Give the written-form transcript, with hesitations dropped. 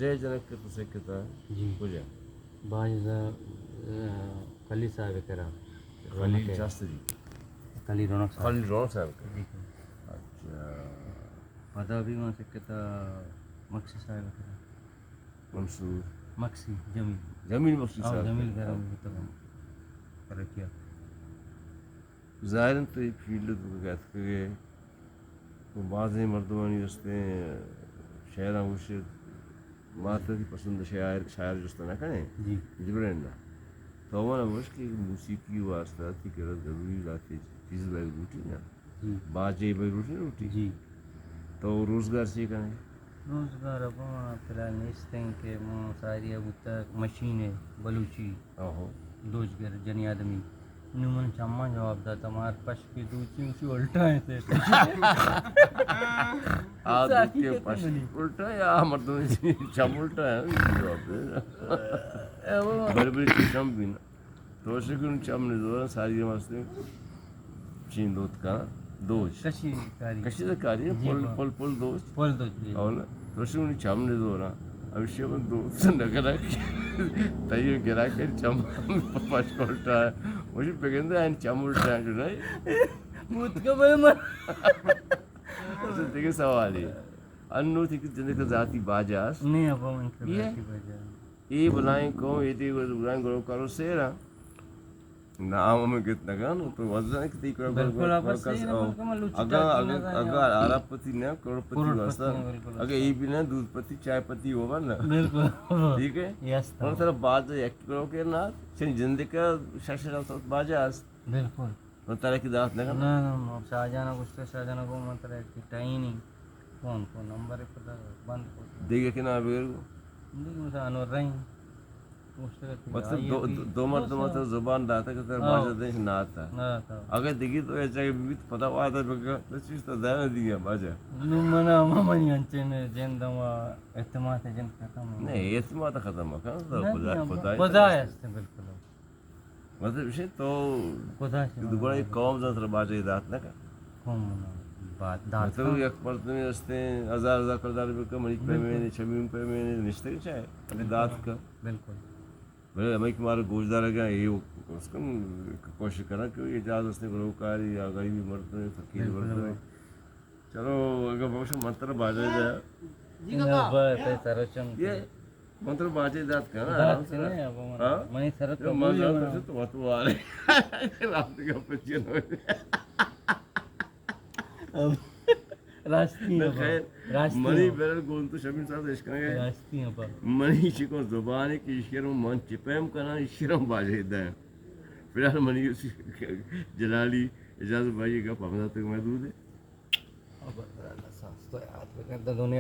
جے junk کے تسے کتا جی ہو جائے باز خلی صاحب کرا خلیل شاستری خلی رونق صاحب خلیل رونق صاحب کا جی اچھا پتا بھی وہاں سے کتا مکسی صاحب کرا منصور مکسی جمیل جمیل مقصود صاحب جمیل کرا کرا کیا ظاہراً تو ایک فیلڈ کہتے کہ بعض مردمانی رستے شاعراں وشد ماتا کی پسند شاعر جستا نہ کریں جی جبرین نہ تو ہمارا مشکل موسیقی واسطہ تھی کہ ضروری لاتے چیز بائی روٹی نا جی باجے بائی روٹی روٹی جی تو روزگار سے کریں روزگار اب فی الحال نیستیں کہ ساری اب تک مشین ہے بلوچی آہو دوجگر جنی آدمی نمن چما جواب دا تمہار پش کے دوچی اسی الٹا ہے تھے آدھ کے پش الٹا یا مردم چم الٹا ہے جواب دے بڑی بڑی چم بھی نا تو اسے کہ ان چم نے دورا ساری واسطے چین دوت کا دوج کشی کاری کشی دا کاری ہے پل دوج پول دوج اور نا تو اسے انہیں چم نے دورا اب اسے من دوت نگرہ تیو گرا کے چم پش الٹا ہے مجھے پکندہ ہے چم الٹا ہے جو نہیں موت کا بل مر اسے دیکھے سوال ہے انو تھی کہ جنہیں کا ذاتی باجاس نہیں اب من کا یہ ذاتی بجا یہ بلائیں قوم یہ تھی بلائیں گروہ کارو سیرا نام ہمیں کتنا گا نا تو وزن ہے کتی بالکل آپ صحیح نا بالکل میں لوچی اگر آرہ پتی نہیں کروڑ پتی واسطہ اگر یہ بھی نہیں دودھ پتی چائے پتی ہوگا نا بالکل ٹھیک ہے یس انہوں طرف باز ایک کرو کے نا چنین زندگی کا شاشر باجاس بالکل انہوں طرح کی دعوت نہیں کرنا نا شاہجہاں گشت شاہجہاں کو مطلب ہے کہ ٹائیں نہیں فون نمبر ہے پتہ بند کو دیکھے کہ نا بغیر کو دیکھ مثلا انور رہیں مطلب دو مرتبہ تو زبان داتا کہ تر باجا دیش نہ آتا اگر دیکھی تو ایسا کہ بیت پتہ ہوا آتا بگا تو چیز تو دائم دیا باجا منا ممانی انچین جن دوا اعتماد جن ختم نہیں اعتماد ختم ہے خدا ہے بالکل مطلب اسے تو خدا سے دوبارہ ایک قوم زن باجا دات نہ کر قوم دات مطلب ایک مرتبہ رستے ہزار کردار بکا منیک پیمینے چھمیم پیمینے نشتے کی چاہے اپنی دات کا بالکل بھئی ہمیں کہ مارا گوشدار ہے گیا یہ اس کا کوشش کرنا کہ یہ اجازت اس نے گروکاری یا غریبی مرتبہ فقیر مرتبہ چلو اگر بہت منتر باجا جائے یہ منتر باجا دات کا نا آرام سے منی سرط جو مزا تو سے تو واتو آ رہے رابطے کا پچین ہوئے راستی منی بیرل گونتو شمین صاحب اشکا گئے راستی منی چکو زبانی کی اشکروں من چپیم کنا اشکروں باجے دائیں فی الحال منی جلالی اجازت بھائی کا پامدہ تک محدود ہے دنیا